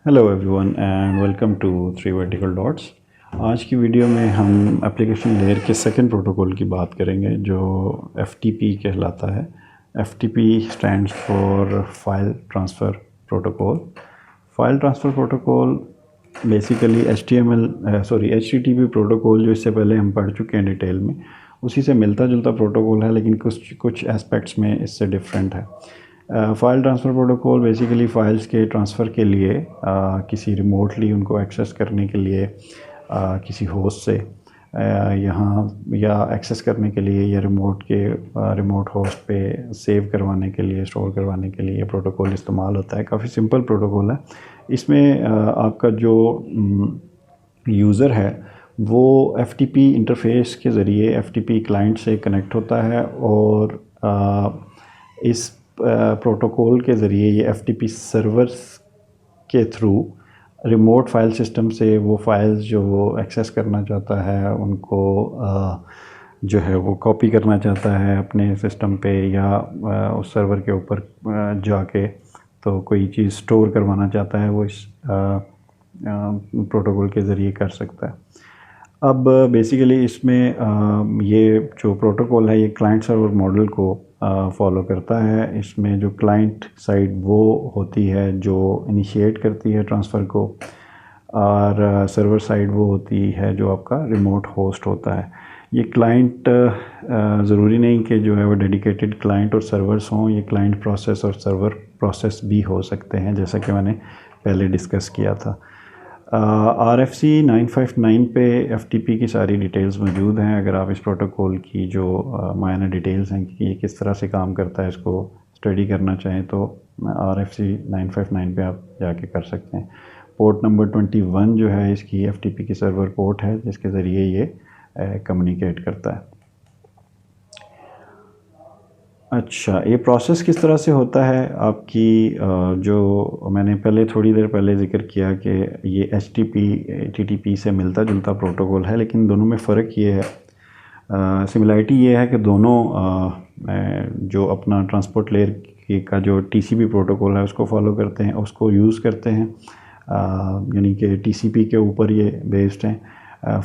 Hello everyone and welcome to 3 vertical dots. آج کی video میں ہم اپلیکیشن لیئر کے سیکنڈ پروٹوکول کی بات کریں گے جو ایف ٹی پی کہلاتا ہے۔ F T P stands for file transfer protocol. File transfer protocol basically H T T P protocol جو اس سے پہلے ہم پڑھ چکے ہیں ڈیٹیل میں، اسی سے ملتا جلتا پروٹوکول ہے، لیکن کچھ اسپیکٹس میں اس سے ڈفرینٹ ہے۔ File transfer protocol basically files کے ٹرانسفر کے لیے کسی ریموٹلی ان کو ایکسیس کرنے کے لیے کسی ہوسٹ سے یہاں یا ایکسیس کرنے کے لیے یا ریموٹ ہوسٹ پہ سیو کروانے کے لیے، اسٹور کروانے کے لیے یہ پروٹوکول استعمال ہوتا ہے۔ کافی سمپل پروٹوکول ہے۔ اس میں آپ کا جو یوزر ہے وہ ایف ٹی پی انٹرفیس کے ذریعے ایف ٹی پی کلائنٹ سے کنیکٹ ہوتا ہے، اور اس پروٹوکول کے ذریعے یہ ایف ٹی پی سرورز کے تھرو ریموٹ فائل سسٹم سے وہ فائلز جو وہ ایکسیس کرنا چاہتا ہے ان کو جو ہے وہ کاپی کرنا چاہتا ہے اپنے سسٹم پہ یا اس سرور کے اوپر جا کے تو کوئی چیز سٹور کروانا چاہتا ہے وہ اس پروٹوکول کے ذریعے کر سکتا ہے۔ اب بیسیکلی اس میں یہ جو پروٹوکول ہے یہ کلائنٹ سرور ماڈل کو فالو کرتا ہے۔ اس میں جو کلائنٹ سائڈ وہ ہوتی ہے جو انیشیٹ کرتی ہے ٹرانسفر کو، اور سرور سائڈ وہ ہوتی ہے جو آپ کا ریموٹ ہوسٹ ہوتا ہے۔ یہ کلائنٹ ضروری نہیں کہ جو ہے وہ ڈیڈیکیٹڈ کلائنٹ اور سرورز ہوں، یہ کلائنٹ پروسیس اور سرور پروسیس بھی ہو سکتے ہیں، جیسا کہ میں نے پہلے ڈسکس کیا تھا۔ آر ایف سی 959 پہ ایف ٹی پی کی ساری ڈیٹیلز موجود ہیں۔ اگر آپ اس پروٹوکول کی جو معینہ ڈیٹیلز ہیں کہ یہ کس طرح سے کام کرتا ہے اس کو اسٹڈی کرنا چاہیں تو آر ایف سی 959 پہ آپ جا کے کر سکتے ہیں۔ پورٹ نمبر 21 جو ہے اس کی ایف ٹی پی کی سرور پورٹ ہے جس کے ذریعے یہ کمیونیکیٹ کرتا ہے۔ اچھا، یہ پروسیس کس طرح سے ہوتا ہے آپ کی جو میں نے تھوڑی دیر پہلے ذکر کیا کہ یہ ایچ ٹی ٹی پی سے ملتا جلتا پروٹوکول ہے، لیکن دونوں میں فرق یہ ہے، سملیرٹی یہ ہے کہ دونوں جو اپنا ٹرانسپورٹ لیئر کا جو ٹی سی پی پروٹوکول ہے اس کو فالو کرتے ہیں، اس کو یوز کرتے ہیں، یعنی کہ ٹی سی پی کے اوپر یہ بیسڈ ہیں۔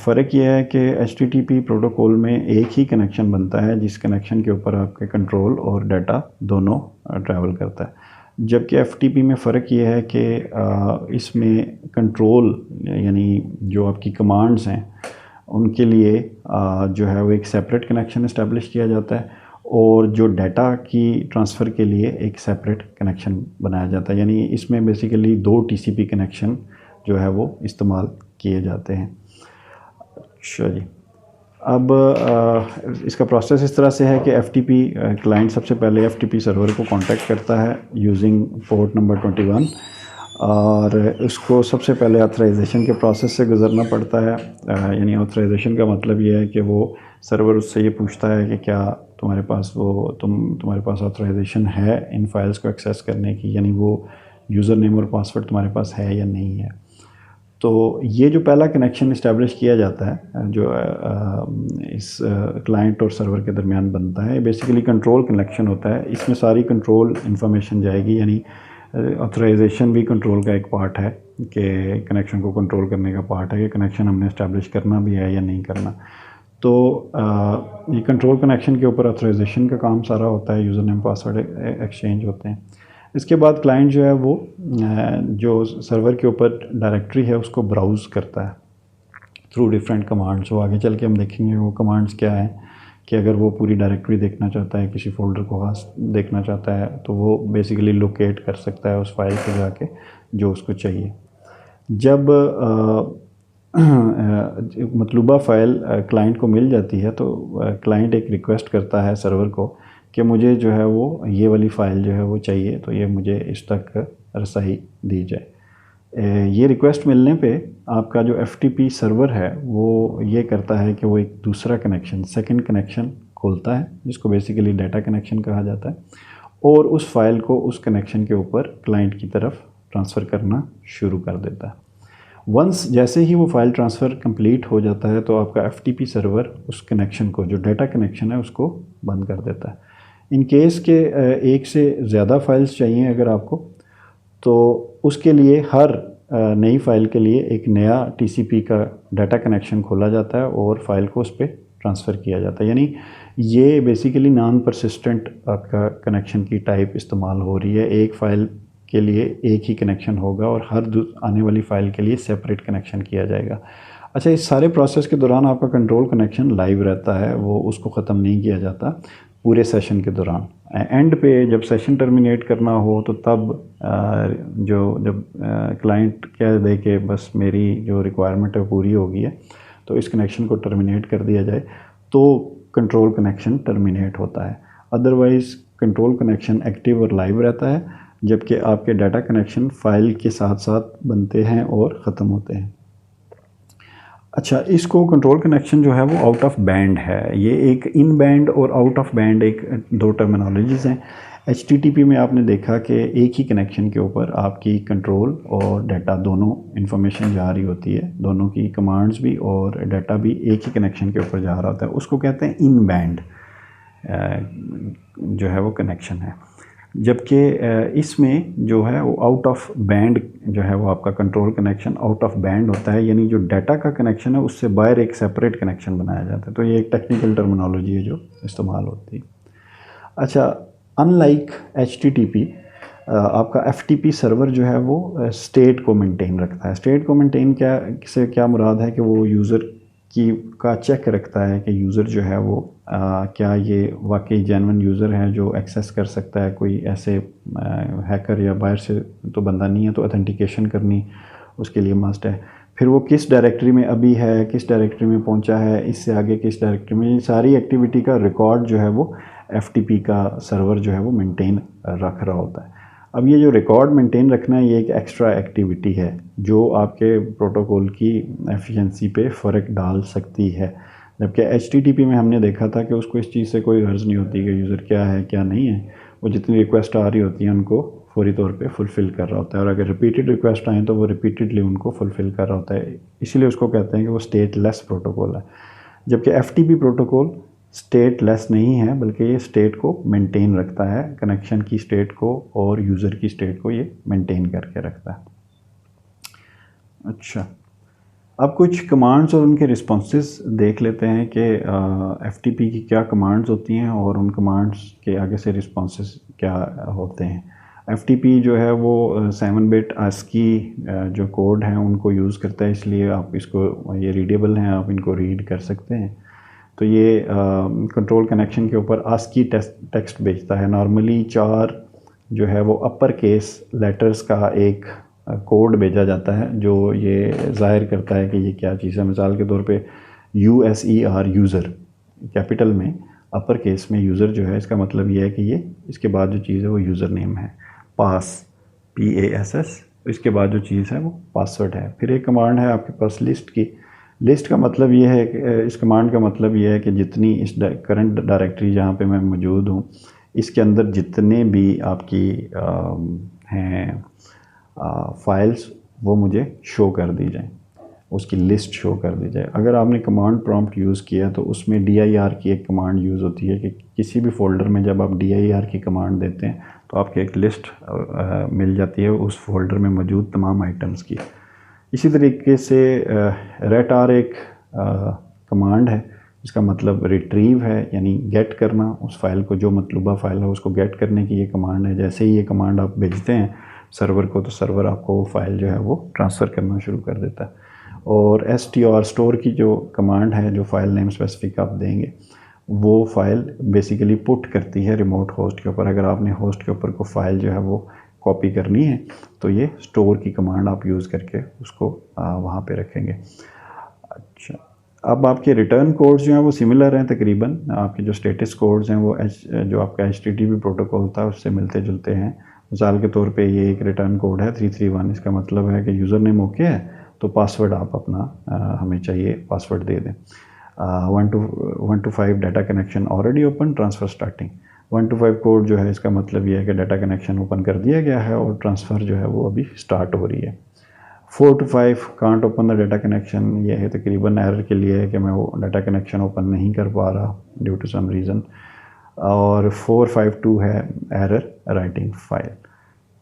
فرق یہ ہے کہ H T T P protocol میں ایک ہی کنیکشن بنتا ہے جس کنیکشن کے اوپر آپ کے کنٹرول اور ڈیٹا دونوں ٹریول کرتا ہے، جبکہ ایف ٹی پی میں فرق یہ ہے کہ اس میں کنٹرول یعنی جو آپ کی کمانڈز ہیں ان کے لیے جو ہے وہ ایک سیپریٹ کنیکشن اسٹیبلش کیا جاتا ہے، اور جو ڈیٹا کی ٹرانسفر کے لیے ایک سیپریٹ کنیکشن بنایا جاتا ہے۔ یعنی اس میں basically 2 T C P connection جو ہے وہ استعمال کیے جاتے ہیں۔ اچھا جی، اب اس کا پروسیس اس طرح سے ہے کہ ایف ٹی پی کلائنٹ سب سے پہلے ایف ٹی پی سرور کو کانٹیکٹ کرتا ہے یوزنگ پورٹ نمبر 21، اور اس کو سب سے پہلے آتھرائزیشن کے پروسیس سے گزرنا پڑتا ہے۔ یعنی آتھرائزیشن کا مطلب یہ ہے کہ وہ سرور اس سے یہ پوچھتا ہے کہ کیا تمہارے پاس آتھرائزیشن ہے ان فائلز کو ایکسیس کرنے کی، یعنی وہ یوزر نیم اور پاسورڈ تمہارے پاس ہے یا نہیں ہے۔ تو یہ جو پہلا کنیکشن اسٹیبلش کیا جاتا ہے جو اس کلائنٹ اور سرور کے درمیان بنتا ہے، بیسیکلی کنٹرول کنیکشن ہوتا ہے۔ اس میں ساری کنٹرول انفارمیشن جائے گی، یعنی آتھرائزیشن بھی کنٹرول کا ایک پارٹ ہے کہ کنیکشن کو کنٹرول کرنے کا پارٹ ہے کہ کنیکشن ہم نے اسٹیبلش کرنا بھی ہے یا نہیں کرنا۔ تو یہ کنٹرول کنیکشن کے اوپر آتھرائزیشن کا کام سارا ہوتا ہے، یوزر نیم پاسورڈ ایکسچینج ہوتے ہیں۔ اس کے بعد کلائنٹ جو ہے وہ جو سرور کے اوپر ڈائریکٹری ہے اس کو براؤز کرتا ہے تھرو ڈیفرنٹ کمانڈس۔ وہ آگے چل کے ہم دیکھیں گے وہ کمانڈس کیا ہیں، کہ اگر وہ پوری ڈائریکٹری دیکھنا چاہتا ہے، کسی فولڈر کو خاص دیکھنا چاہتا ہے تو وہ بیسیکلی لوکیٹ کر سکتا ہے اس فائل پہ جا کے جو اس کو چاہیے۔ جب مطلوبہ فائل کلائنٹ کو مل جاتی ہے تو کلائنٹ ایک ریکویسٹ کرتا ہے سرور کو کہ مجھے جو ہے وہ یہ والی فائل جو ہے وہ چاہیے، تو یہ مجھے اس تک رسائی دی جائے۔ یہ ریکویسٹ ملنے پہ آپ کا جو ایف ٹی پی سرور ہے وہ یہ کرتا ہے کہ وہ ایک دوسرا کنیکشن، سیکنڈ کنیکشن کھولتا ہے جس کو بیسیکلی ڈیٹا کنیکشن کہا جاتا ہے، اور اس فائل کو اس کنیکشن کے اوپر کلائنٹ کی طرف ٹرانسفر کرنا شروع کر دیتا ہے۔ جیسے ہی وہ فائل ٹرانسفر کمپلیٹ ہو جاتا ہے تو آپ کا ایف ٹی پی سرور اس کنیکشن کو، جو ڈیٹا کنیکشن ہے، اس کو بند کر دیتا ہے۔ ان کیس کہ ایک سے زیادہ فائلز چاہیے اگر آپ کو، تو اس کے لیے ہر نئی فائل کے لیے ایک نیا TCP کا ڈیٹا کنیکشن کھولا جاتا ہے اور فائل کو اس پہ ٹرانسفر کیا جاتا ہے. یعنی یہ بیسیکلی نان پرسسٹنٹ آپ کا کنیکشن کی ٹائپ استعمال ہو رہی ہے. ایک فائل کے لیے ایک ہی کنیکشن ہوگا اور ہر آنے والی فائل کے لیے سیپریٹ کنیکشن کیا جائے گا. اچھا، اس سارے پروسیس کے دوران آپ کا کنٹرول کنیکشن لائیو رہتا ہے، وہ اس کو ختم نہیں کیا جاتا پورے سیشن کے دوران. اینڈ پہ جب سیشن ٹرمینیٹ کرنا ہو تو تب جب کلائنٹ کہہ دے کہ بس میری جو ریکوائرمنٹ ہے پوری ہو گئی ہے تو اس کنیکشن کو ٹرمینیٹ کر دیا جائے تو کنٹرول کنیکشن ٹرمینیٹ ہوتا ہے. ادروائز کنٹرول کنیکشن ایکٹیو اور لائیو رہتا ہے، جبکہ آپ کے ڈیٹا کنیکشن فائل کے ساتھ ساتھ بنتے ہیں اور ختم ہوتے ہیں. اچھا، اس کو کنٹرول کنیکشن جو ہے وہ آؤٹ آف بینڈ ہے. یہ ایک ان بینڈ اور آؤٹ آف بینڈ ایک دو ٹرمینالوجیز ہیں. HTTP میں آپ نے دیکھا کہ ایک ہی کنیکشن کے اوپر آپ کی کنٹرول اور ڈیٹا دونوں انفارمیشن جا رہی ہوتی ہے، دونوں کی کمانڈز بھی اور ڈیٹا بھی ایک ہی کنیکشن کے اوپر جا رہا ہوتا ہے. اس کو کہتے ہیں ان بینڈ جو ہے وہ کنیکشن ہے. جبکہ اس میں جو ہے وہ آؤٹ آف بینڈ جو ہے وہ آپ کا control connection out of band ہوتا ہے. یعنی جو ڈیٹا کا کنیکشن ہے اس سے باہر ایک سیپریٹ کنیکشن بنایا جاتا ہے. تو یہ ایک ٹیکنیکل ٹرمینالوجی ہے جو استعمال ہوتی ہے. اچھا، ان لائک HTTP آپ کا FTP سرور جو ہے وہ اسٹیٹ کو مینٹین رکھتا ہے. اسٹیٹ کو مینٹین سے کیا مراد ہے کہ وہ یوزر کا چیک رکھتا ہے کہ یوزر جو ہے وہ کیا یہ واقعی جینون یوزر ہے جو ایکسیس کر سکتا ہے. کوئی ایسے ہیکر یا باہر سے تو بندہ نہیں ہے، تو اتھینٹیکیشن کرنی اس کے لیے مسٹ ہے. پھر وہ کس ڈائریکٹری میں ابھی ہے، کس ڈائریکٹری میں پہنچا ہے، اس سے آگے کس ڈائریکٹری میں، یہ ساری ایکٹیویٹی کا ریکارڈ جو ہے وہ FTP کا سرور جو ہے وہ مینٹین رکھ رہا ہوتا ہے. اب یہ جو ریکارڈ مینٹین رکھنا ہے یہ ایک ایکسٹرا ایکٹیویٹی ہے جو آپ کے پروٹوکول کی ایفیشنسی پہ فرق ڈال سکتی ہے. جبکہ HTTP میں ہم نے دیکھا تھا کہ اس کو اس چیز سے کوئی غرض نہیں ہوتی کہ یوزر کیا ہے کیا نہیں ہے. وہ جتنی ریکویسٹ آ رہی ہوتی ہیں ان کو فوری طور پہ فلفل کر رہا ہوتا ہے، اور اگر ریپیٹڈ ریکویسٹ آئیں تو وہ ریپیٹڈلی ان کو فلفل کر رہا ہوتا ہے. اسی لیے اس کو کہتے ہیں کہ وہ اسٹیٹ لیس پروٹوکول ہے. جبکہ FTP پروٹوکول اسٹیٹ لیس نہیں ہے، بلکہ یہ اسٹیٹ کو مینٹین رکھتا ہے، کنیکشن کی اسٹیٹ کو اور یوزر کی اسٹیٹ کو یہ مینٹین کر کے رکھتا ہے. اچھا، اب کچھ کمانڈز اور ان کے رسپانسز دیکھ لیتے ہیں کہ FTP کی کیا کمانڈز ہوتی ہیں اور ان کمانڈز کے آگے سے رسپانسز کیا ہوتے ہیں. FTP جو ہے وہ 7 بٹ ASCII جو کوڈ ہیں ان کو یوز کرتا ہے، اس لیے آپ اس کو یہ ریڈیبل ہیں، آپ ان کو ریڈ کر سکتے ہیں. تو یہ کنٹرول کنیکشن کے اوپر ASCII ٹیکسٹ بھیجتا ہے. نارملی 4 جو ہے وہ اپر کیس لیٹرز کا ایک کوڈ بھیجا جاتا ہے جو یہ ظاہر کرتا ہے کہ یہ کیا چیز ہے. مثال کے طور پہ USER یوزر کیپٹل میں، اپر کیس میں یوزر جو ہے اس کا مطلب یہ ہے کہ یہ اس کے بعد جو چیز ہے وہ یوزر نیم ہے. پاس PASS، اس کے بعد جو چیز ہے وہ پاسورڈ ہے. پھر ایک کمانڈ ہے آپ کے پاس لسٹ کی. لسٹ کا مطلب یہ ہے کہ اس کمانڈ کا مطلب یہ ہے کہ جتنی اس کرنٹ ڈائریکٹری جہاں پہ میں موجود ہوں اس کے اندر جتنے بھی آپ کی ہیں فائلز وہ مجھے شو کر دی جائیں، اس کی لسٹ شو کر دی جائے. اگر آپ نے کمانڈ پرومپٹ یوز کیا تو اس میں DIR کی ایک کمانڈ یوز ہوتی ہے کہ کسی بھی فولڈر میں جب آپ DIR کی کمانڈ دیتے ہیں تو آپ کے ایک لسٹ مل جاتی ہے اس فولڈر میں موجود تمام آئٹمز کی. اسی طریقے سے RETR ایک کمانڈ ہے جس کا مطلب ریٹریو ہے، یعنی گیٹ کرنا اس فائل کو، جو مطلوبہ فائل ہے اس کو گیٹ کرنے کی یہ کمانڈ ہے. جیسے ہی یہ کمانڈ آپ بھیجتے ہیں سرور کو تو سرور آپ کو وہ فائل جو ہے وہ ٹرانسفر کرنا شروع کر دیتا ہے. اور STR اسٹور کی جو کمانڈ ہے جو فائل نیم اسپیسیفک آپ دیں گے وہ فائل بیسیکلی پٹ کرتی ہے ریموٹ ہوسٹ کے اوپر. اگر آپ نے ہوسٹ کے اوپر کو فائل جو ہے وہ کاپی کرنی ہے تو یہ اسٹور کی کمانڈ آپ یوز کر کے اس کو وہاں پہ رکھیں گے. اچھا، اب آپ کے ریٹرن کوڈز جو ہیں وہ سملر ہیں تقریباً. آپ کے جو اسٹیٹس کوڈز ہیں وہ جو آپ کا HTTP پروٹوکول تھا اس سے ملتے جلتے ہیں. مثال کے طور پہ یہ ایک ریٹرن کوڈ ہے 331. اس کا مطلب ہے کہ یوزر نیم اوکے ہے تو پاسورڈ آپ اپنا ہمیں چاہیے پاسورڈ دے دیں. 1 to 5 data connection already open, transfer starting. 1 to 5 code جو ہے اس کا مطلب یہ ہے کہ ڈیٹا کنیکشن اوپن کر دیا گیا ہے اور ٹرانسفر جو ہے وہ ابھی اسٹارٹ ہو رہی ہے. 4 to 5 can't open the data connection, یہ ہے تقریباً ایرر کے لیے ہے کہ میں وہ ڈیٹا کنیکشن اوپن نہیں کر پا رہا ڈیو ٹو سم ریزن. اور 452 ہے ایرر رائٹنگ فائل.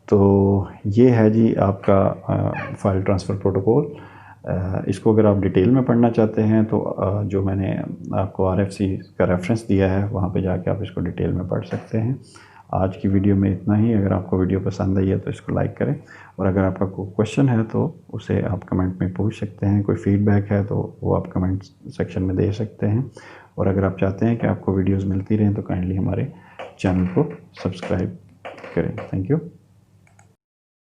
تو یہ ہے جی آپ کا فائل ٹرانسفر پروٹوکول. اس کو اگر آپ ڈیٹیل میں پڑھنا چاہتے ہیں تو جو میں نے آپ کو RFC کا ریفرنس دیا ہے وہاں پہ جا کے آپ اس کو ڈیٹیل میں پڑھ سکتے ہیں. آج کی ویڈیو میں اتنا ہی. اگر آپ کو ویڈیو پسند آئی ہے تو اس کو لائک کریں, اور اگر آپ کا کوئی کویشچن ہے تو اسے آپ کمنٹ میں پوچھ سکتے ہیں. کوئی فیڈ بیک ہے تو وہ آپ کمنٹ سیکشن میں دے سکتے ہیں. اور اگر آپ چاہتے ہیں کہ آپ کو ویڈیوز ملتی رہیں تو کائنڈلی ہمارے چینل کو سبسکرائب کریں. Thank you.